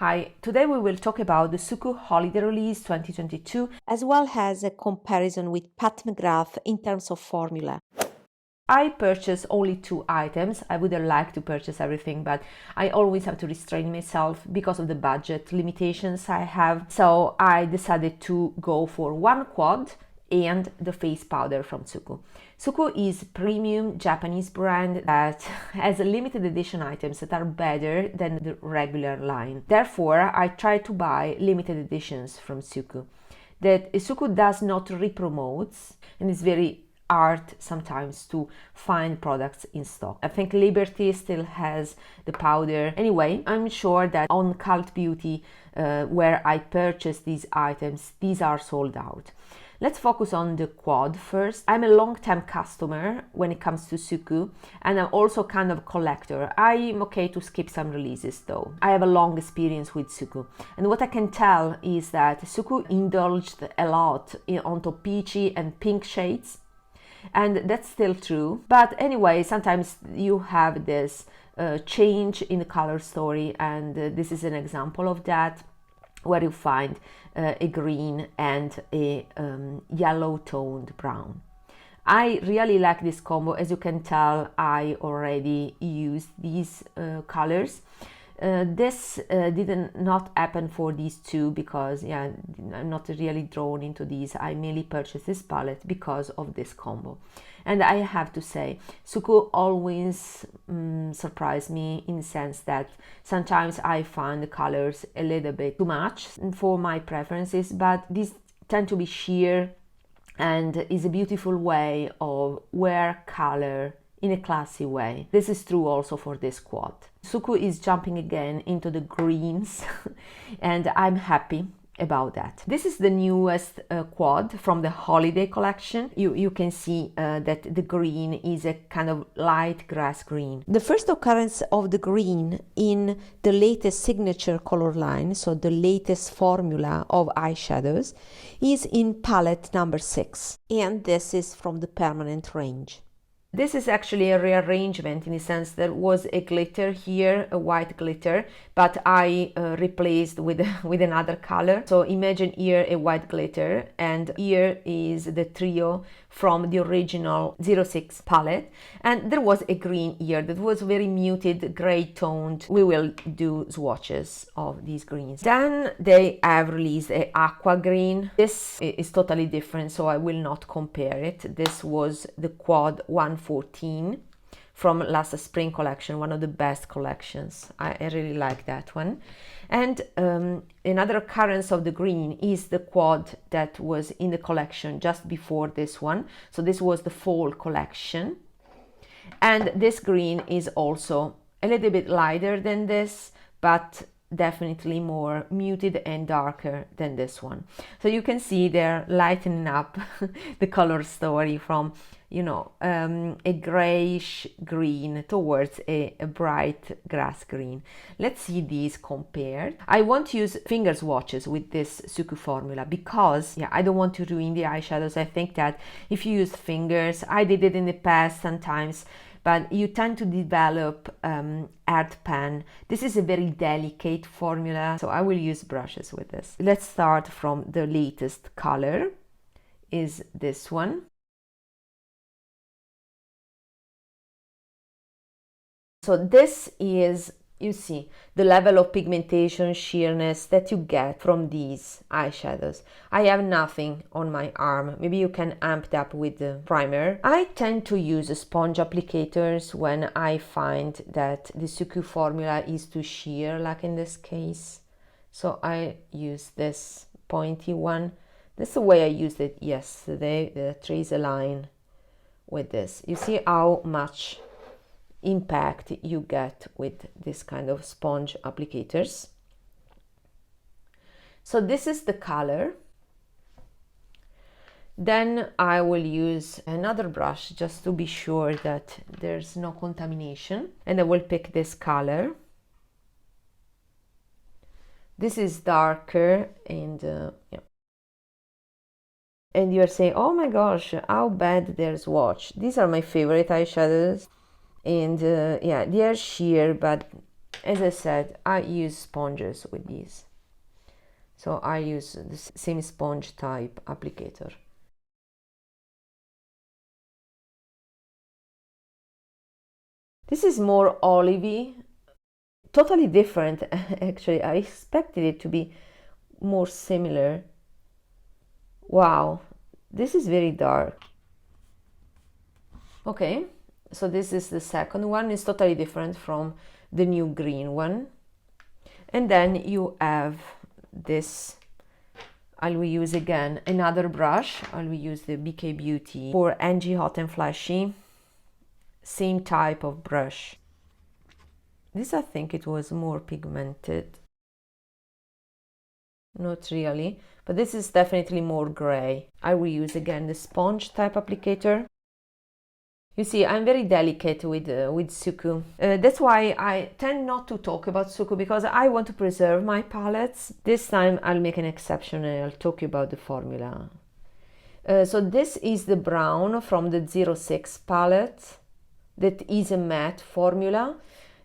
Hi, today we will talk about the Suqqu Holiday release 2022 as well as a comparison with Pat McGrath in terms of formula. I purchased only 2 items. I would have liked to purchase everything, but I always have to restrain myself because of the budget limitations I have. So I decided to go for one quad and the face powder from Suqqu. Suqqu is premium Japanese brand that has limited edition items that are better than the regular line. Therefore, I try to buy limited editions from Suqqu. That Suqqu does not re-promotes, and it's very hard sometimes to find products in stock. I think Liberty still has the powder. Anyway, I'm sure that on Cult Beauty, where I purchased these items, these are sold out. Let's focus on the quad first. I'm a long-term customer when it comes to Suqqu, and I'm also kind of a collector. I'm okay to skip some releases though. I have a long experience with Suqqu, and what I can tell is that Suqqu indulged a lot onto peachy and pink shades, and that's still true. But anyway, sometimes you have this change in the color story, and this is an example of that, where you find a green and a yellow toned brown. I really like this combo. As you can tell, I already used these colors. This did not happen for these two because I'm not really drawn into these. I mainly purchased this palette because of this combo. And I have to say, Suqqu always surprised me in the sense that sometimes I find the colors a little bit too much for my preferences, but these tend to be sheer and is a beautiful way of wear color in a classy way. This is true also for this quad. Suqqu is jumping again into the greens and I'm happy about that. This is the newest quad from the holiday collection. You can see that the green is a kind of light grass green. The first occurrence of the green in the latest signature color line, so the latest formula of eyeshadows, is in palette number 6, and this is from the permanent range. This is actually a rearrangement in the sense there was a glitter here, a white glitter, but I replaced with another color. So imagine here a white glitter, and here is the trio from the original 06 palette, and there was a green here that was very muted, gray toned. We will do swatches of these greens. Then they have released a aqua green. This is totally different, so I will not compare it. This was the quad 114 from last spring collection, one of the best collections. I really like that one. And another occurrence of the green is the quad that was in the collection just before this one. So this was the fall collection. And this green is also a little bit lighter than this, but definitely more muted and darker than this one. So you can see they're lightening up the color story from, you know, a grayish green towards a bright grass green. Let's see these compared. I want to use finger swatches with this Suqqu formula because I don't want to ruin the eyeshadows. I think that if you use fingers, I did it in the past sometimes, but you tend to develop earth pan. This is a very delicate formula, so I will use brushes with this. Let's start from the latest color, is this one. So this is, you see, the level of pigmentation, sheerness that you get from these eyeshadows. I have nothing on my arm. Maybe you can amp it up with the primer. I tend to use sponge applicators when I find that the Suqqu formula is too sheer, like in this case. So I use this pointy one. That's the way I used it yesterday, the trace a line with this. You see how much impact you get with this kind of sponge applicators. So this is the color. Then I will use another brush just to be sure that there's no contamination, and I will pick this color. This is darker, and and you're saying, oh my gosh, how bad their swatch. These are my favorite eyeshadows. And they are sheer, but as I said, I use sponges with these. So I use the same sponge type applicator. This is more olivey, totally different. Actually, I expected it to be more similar. Wow, this is very dark. Okay, so this is the second one. It's totally different from the new green one. And then you have this. I will use again another brush. I will use the BK Beauty for NG Hot and Flashy. Same type of brush. This, I think it was more pigmented. Not really, but this is definitely more gray. I will use again the sponge type applicator. You see, I'm very delicate with Suqqu. That's why I tend not to talk about Suqqu, because I want to preserve my palettes. This time I'll make an exception and I'll talk about the formula. So this is the brown from the 06 palette. That is a matte formula.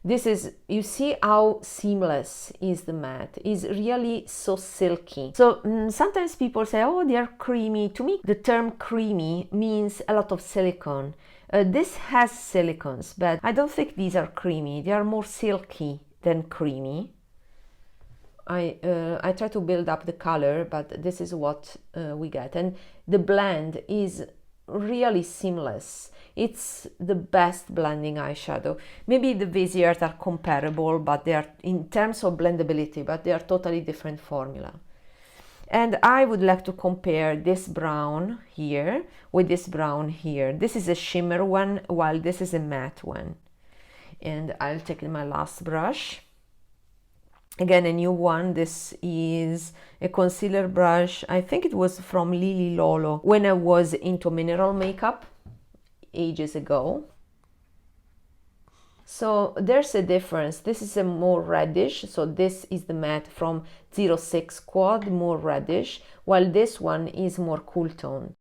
This is, you see how seamless is the matte. It's really so silky. So sometimes people say, oh, they are creamy. To me, the term creamy means a lot of silicone. This has silicones, but I don't think these are creamy. They are more silky than creamy. I try to build up the color, but this is what we get. And the blend is really seamless. It's the best blending eyeshadow. Maybe the Viseart are comparable, but they are in terms of blendability, but they are totally different formula. And I would like to compare this brown here with this brown here. This is a shimmer one, while this is a matte one. And I'll take my last brush. Again, a new one. This is a concealer brush. I think it was from Lily Lolo when I was into mineral makeup ages ago. So there's a difference. This is a more reddish, so this is the matte from 06 Quad, more reddish, while this one is more cool tone.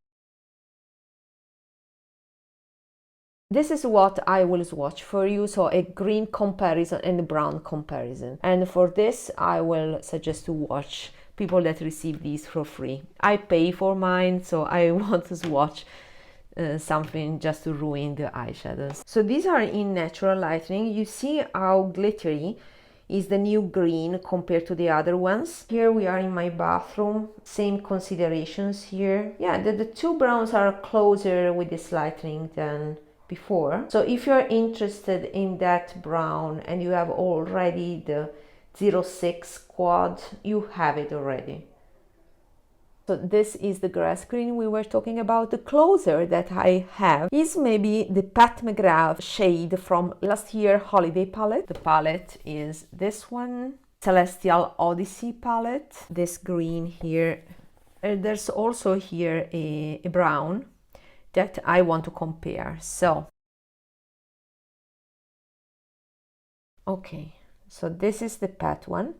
This is what I will swatch for you, so a green comparison and a brown comparison. And for this, I will suggest to watch people that receive these for free. I pay for mine, so I want to swatch something just to ruin the eyeshadows. So these are in natural lighting. You see how glittery is the new green compared to the other ones. Here we are in my bathroom, same considerations here. Yeah, the two browns are closer with this lighting than before. So if you're interested in that brown and you have already the 06 Quad, you have it already. So this is the grass green we were talking about. The closer that I have is maybe the Pat McGrath shade from last year holiday palette. The palette is this one, Celestial Odissey palette. This green here. There's also here a brown that I want to compare. So, okay, so this is the Pat one.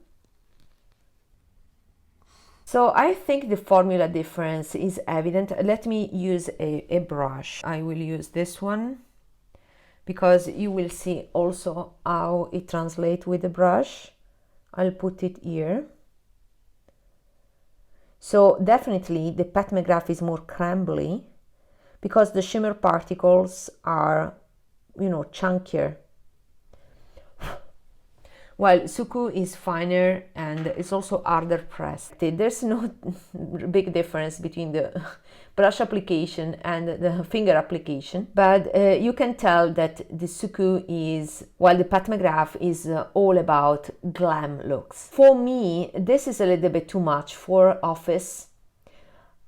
So I think the formula difference is evident. Let me use a brush. I will use this one because you will see also how it translates with the brush. I'll put it here. So definitely the Pat McGrath is more crumbly because the shimmer particles are, you know, chunkier. While Suqqu is finer and it's also harder pressed. There's no big difference between the brush application and the finger application, but you can tell that the Suqqu is, while the Pat McGrath is all about glam looks. For me, this is a little bit too much for office.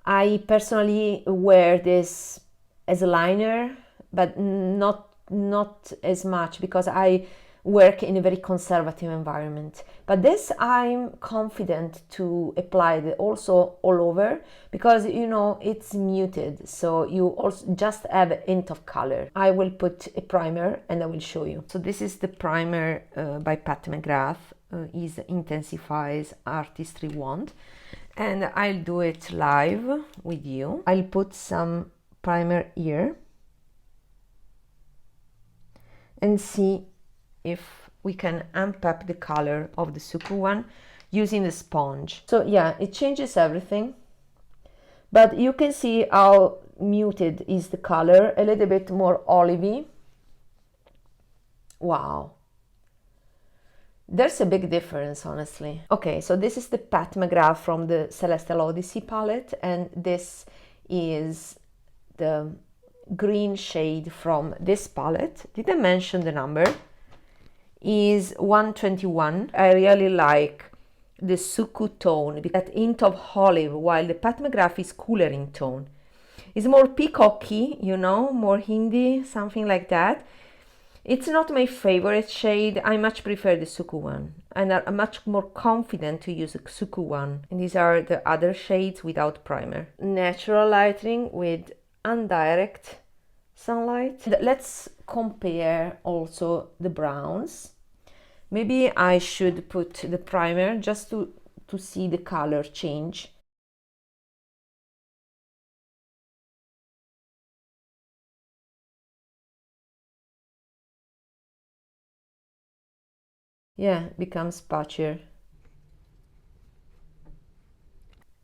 I personally wear this as a liner, but not as much because I work in a very conservative environment. But this I'm confident to apply it also all over because, you know, it's muted, so you also just have a hint of color. I will put a primer and I will show you. So this is the primer by Pat McGrath. Is Intensifies Artistry Wand, and I'll do it live with you. I'll put some primer here and see if we can amp up the color of the Suqqu one using the sponge. So yeah, it changes everything. But you can see how muted is the color, a little bit more olivey. Wow. There's a big difference, honestly. Okay, so this is the Pat McGrath from the Celestial Odyssey palette, and this is the green shade from this palette. Did I mention the number? Is 121. I really like the Suqqu tone, that hint of olive, while the Pat McGrath is cooler in tone. It's more peacocky, you know, more Hindi, something like that. It's not my favorite shade. I much prefer the Suqqu one, and I'm much more confident to use the Suqqu one. And these are the other shades without primer. Natural lighting with indirect sunlight. Let's compare also the browns. Maybe I should put the primer just to see the color change. Yeah, becomes patchier.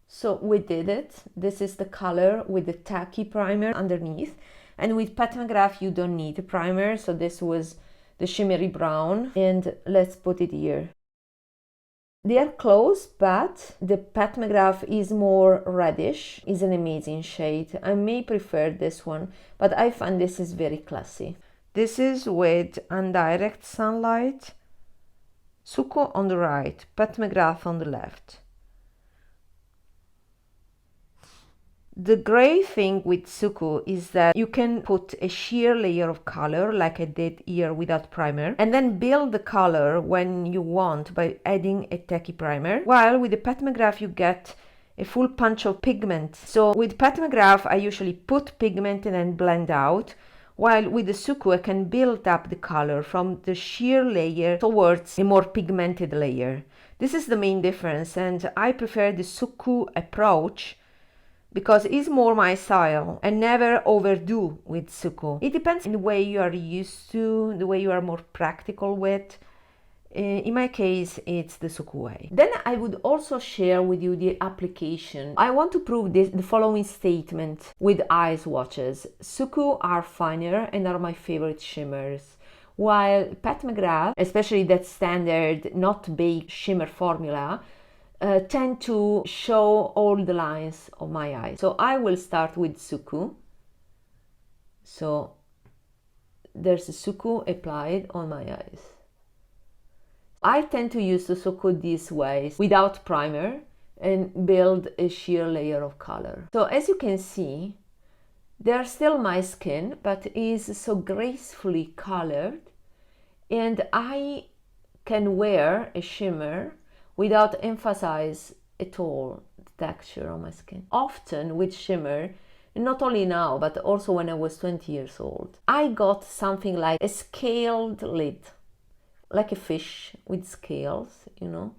So we did it. This is the color with the tacky primer underneath. And with Pat McGrath, you don't need a primer. So this was the shimmery brown. And let's put it here. They are close, but the Pat McGrath is more reddish. It's an amazing shade. I may prefer this one, but I find this is very classy. This is with indirect sunlight. Suqqu on the right, Pat McGrath on the left. The great thing with Suqqu is that you can put a sheer layer of color like I did here without primer, and then build the color when you want by adding a tacky primer, while with the Pat McGrath you get a full punch of pigment. So with Pat McGrath I usually put pigment and then blend out, while with the Suqqu I can build up the color from the sheer layer towards a more pigmented layer. This is the main difference, and I prefer the Suqqu approach because it's more my style, and never overdo with Suqqu. It depends on the way you are used to, the way you are more practical with. In my case, it's the Suqqu way. Then I would also share with you the application. I want to prove the following statement with eye swatches. Suqqu are finer and are my favorite shimmers, while Pat McGrath, especially that standard not baked shimmer formula, tend to show all the lines of my eyes. So I will start with Suqqu. So there's a Suqqu applied on my eyes. I tend to use the Suqqu this way, without primer, and build a sheer layer of color. So as you can see, they are still my skin, but is so gracefully colored, and I can wear a shimmer without emphasize at all the texture on my skin. Often with shimmer, not only now, but also when I was 20 years old, I got something like a scaled lid, like a fish with scales, you know,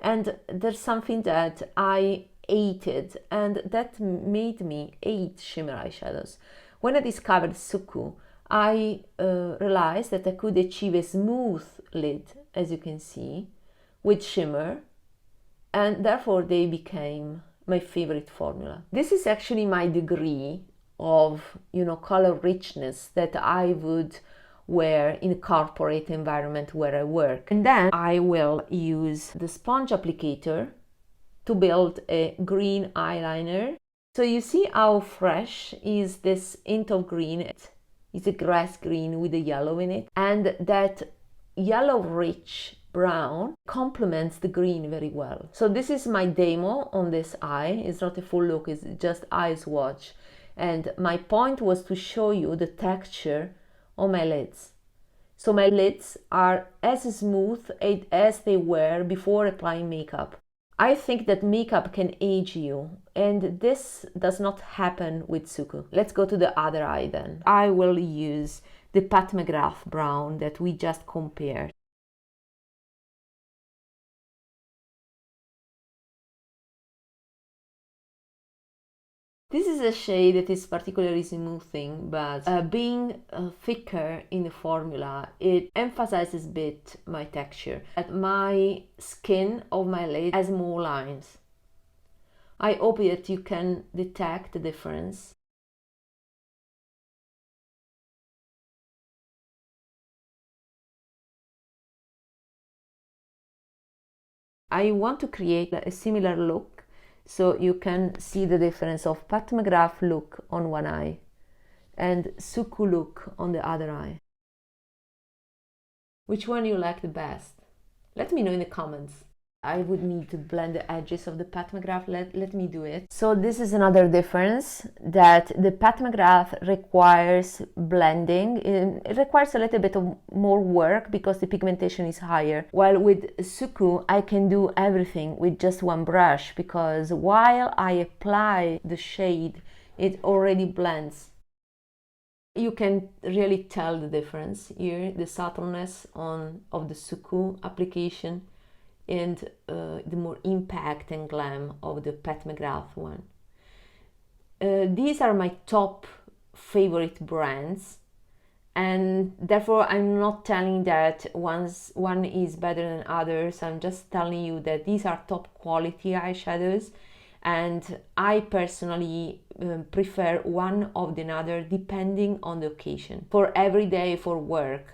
and there's something that I hated, and that made me hate shimmer eyeshadows. When I discovered Suqqu, I realized that I could achieve a smooth lid, as you can see, with shimmer, and therefore they became my favorite formula. This is actually my degree of, you know, color richness that I would wear in a corporate environment where I work. And then I will use the sponge applicator to build a green eyeliner. So you see how fresh is this hint of green. It's a grass green with a yellow in it, and that yellow rich brown complements the green very well. So this is my demo on this eye. It's not a full look, it's just eye swatch, and my point was to show you the texture on my lids. So my lids are as smooth as they were before applying makeup. I think that makeup can age you, and this does not happen with Suqqu. Let's go to the other eye then. I will use the Pat McGrath brown that we just compared. This is a shade that is particularly smoothing, but being thicker in the formula, it emphasizes a bit my texture. My skin of my lid has more lines. I hope that you can detect the difference. I want to create a similar look so you can see the difference of Pat McGrath look on one eye and Suqqu look on the other eye. Which one you like the best? Let me know in the comments. I would need to blend the edges of the Pat McGrath. Let me do it. So this is another difference, that the Pat McGrath requires blending. It requires a little bit of more work because the pigmentation is higher. While with Suqqu, I can do everything with just one brush, because while I apply the shade, it already blends. You can really tell the difference here, the subtleness of the Suqqu application and the more impact and glam of the Pat McGrath one. These are my top favorite brands, and therefore I'm not telling that one is better than others. I'm just telling you that these are top quality eyeshadows, and I personally prefer one of the other depending on the occasion. For every day, for work,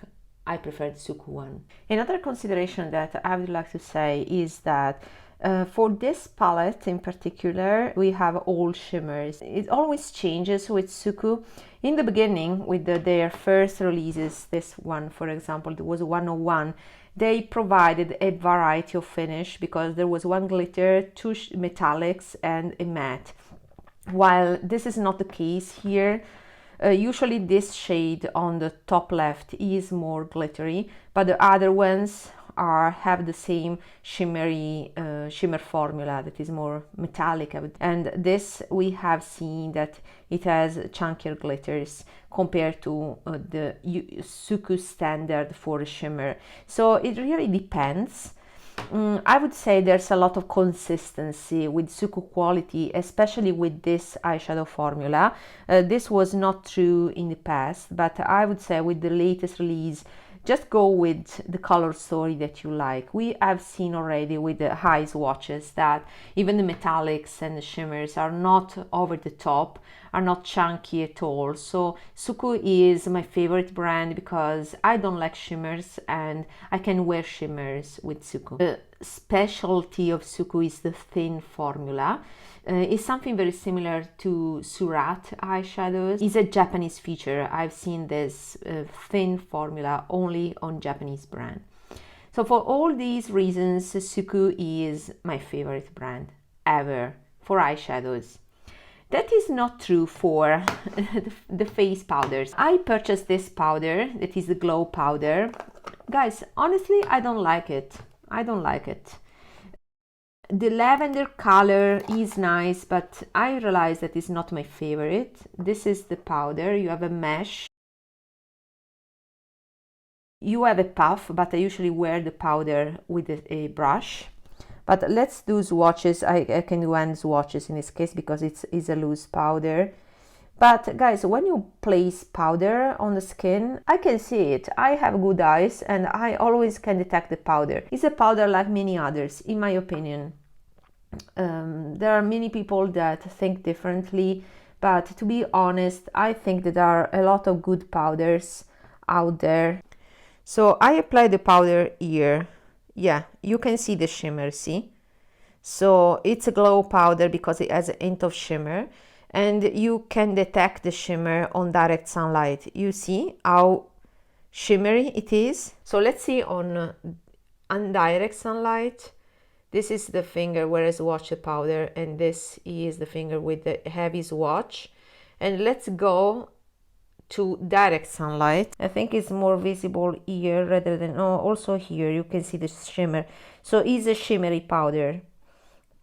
I prefer the Suqqu one. Another consideration that I would like to say is that for this palette in particular, we have all shimmers. It always changes with Suqqu. In the beginning, with their first releases, this one, for example, there was 101, they provided a variety of finish because there was one glitter, two metallics, and a matte. While this is not the case here, usually this shade on the top left is more glittery, but the other ones have the same shimmer formula that is more metallic. And this, we have seen that it has chunkier glitters compared to the Suqqu standard for shimmer. So it really depends. I would say there's a lot of consistency with Suqqu quality, especially with this eyeshadow formula. This was not true in the past, but I would say with the latest release, just go with the color story that you like. We have seen already with the high swatches that even the metallics and the shimmers are not over the top, are not chunky at all. So Suqqu is my favorite brand because I don't like shimmers and I can wear shimmers with Suqqu. The specialty of Suqqu is the thin formula. It's something very similar to Surat eyeshadows. It's a Japanese feature. I've seen this thin formula only on Japanese brand. So for all these reasons, Suqqu is my favorite brand ever for eyeshadows. That is not true for the face powders. I purchased this powder, that is the glow powder. Guys, honestly, I don't like it. I don't like it. The lavender color is nice, but I realize that it's not my favorite. This is the powder. You have a mesh. You have a puff, but I usually wear the powder with a brush. But let's do swatches. I can do hand swatches in this case because it's a loose powder. But guys, when you place powder on the skin, I can see it. I have good eyes and I always can detect the powder. It's a powder like many others, in my opinion. There are many people that think differently, but to be honest, I think that there are a lot of good powders out there. So I apply the powder here. Yeah, you can see the shimmer, see? So it's a glow powder because it has a hint of shimmer. And you can detect the shimmer on direct sunlight. You see how shimmery it is? So let's see on indirect sunlight. This is the finger where I swatch the powder, and this is the finger with the heavy swatch. And let's go to direct sunlight. I think it's more visible here rather than, oh, also here you can see the shimmer. So it's a shimmery powder.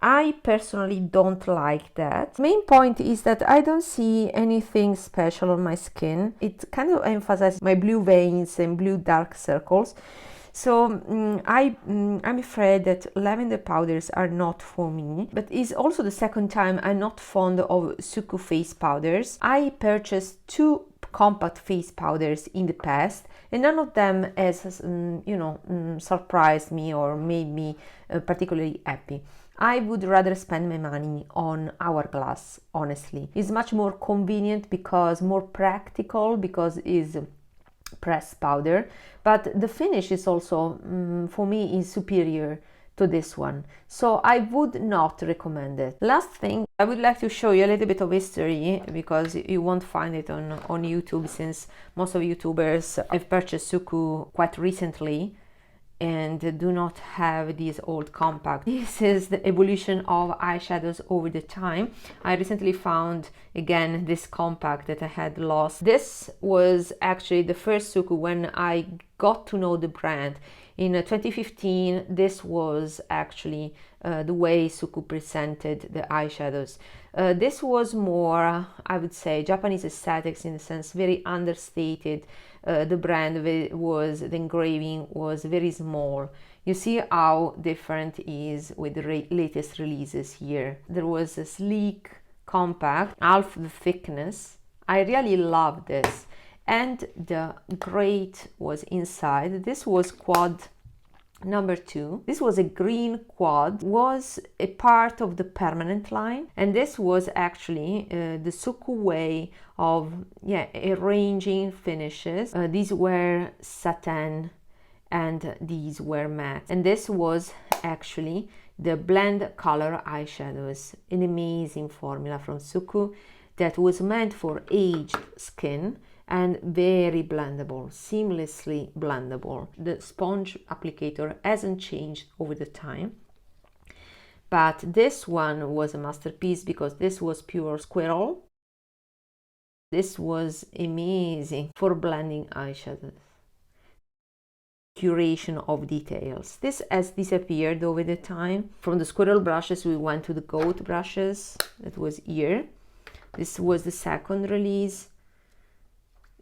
I personally don't like that. Main point is that I don't see anything special on my skin. It kind of emphasizes my blue veins and blue dark circles. So I'm afraid that lavender powders are not for me, but it's also the second time I'm not fond of Suqqu face powders. I purchased 2 compact face powders in the past, and none of them has surprised me or made me particularly happy. I would rather spend my money on Hourglass, honestly. It's much more convenient, because more practical, because it's pressed powder, but the finish is also for me is superior to this one, so I would not recommend it. Last thing, I would like to show you a little bit of history, because you won't find it on YouTube, since most of YouTubers have purchased Suqqu quite recently and do not have these old compact. This is the evolution of eyeshadows over the time. I recently found again this compact that I had lost. This was actually the first Suqqu when I got to know the brand. In 2015, this was actually the way Suqqu presented the eyeshadows. This was more, I would say, Japanese aesthetics, in a sense, very understated. The brand was, the engraving was very small. You see how different it is with the latest releases here. There was a sleek, compact, half the thickness. I really love this. And the grate was inside. This was quad number 2. This was a green quad, was a part of the permanent line, and this was actually the Suqqu way of arranging finishes. These were satin and these were matte, and this was actually the blend color eyeshadows, an amazing formula from Suqqu that was meant for aged skin and very blendable, seamlessly blendable. The sponge applicator hasn't changed over the time, but this one was a masterpiece, because this was pure squirrel. This was amazing for blending eyeshadows. Curation of details. This has disappeared over the time. From the squirrel brushes we went to the goat brushes. That was here. This was the second release.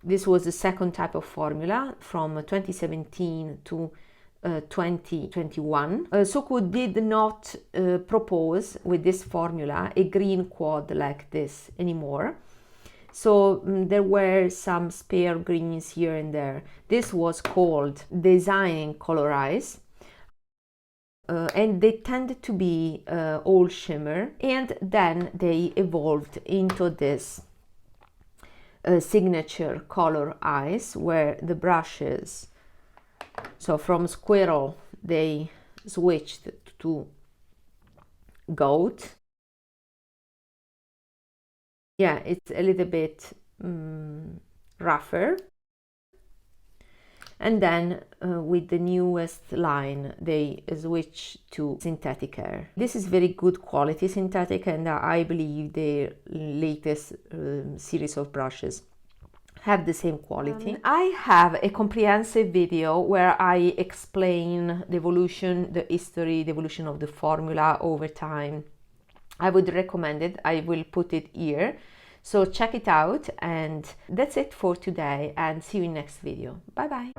This was the second type of formula from 2017 to 2021. Suqqu did not propose with this formula a green quad like this anymore. So there were some spare greens here and there. This was called designing color eyes. And they tended to be all shimmer, and then they evolved into this signature color eyes, where the brushes, so from squirrel they switched to goat. Yeah, it's a little bit rougher. And then with the newest line they switch to synthetic hair. This is very good quality synthetic, and I believe the latest series of brushes have the same quality. I have a comprehensive video where I explain the evolution, the history, the evolution of the formula over time. I would recommend it. I will put it here. So check it out, and that's it for today, and see you in next video. Bye bye.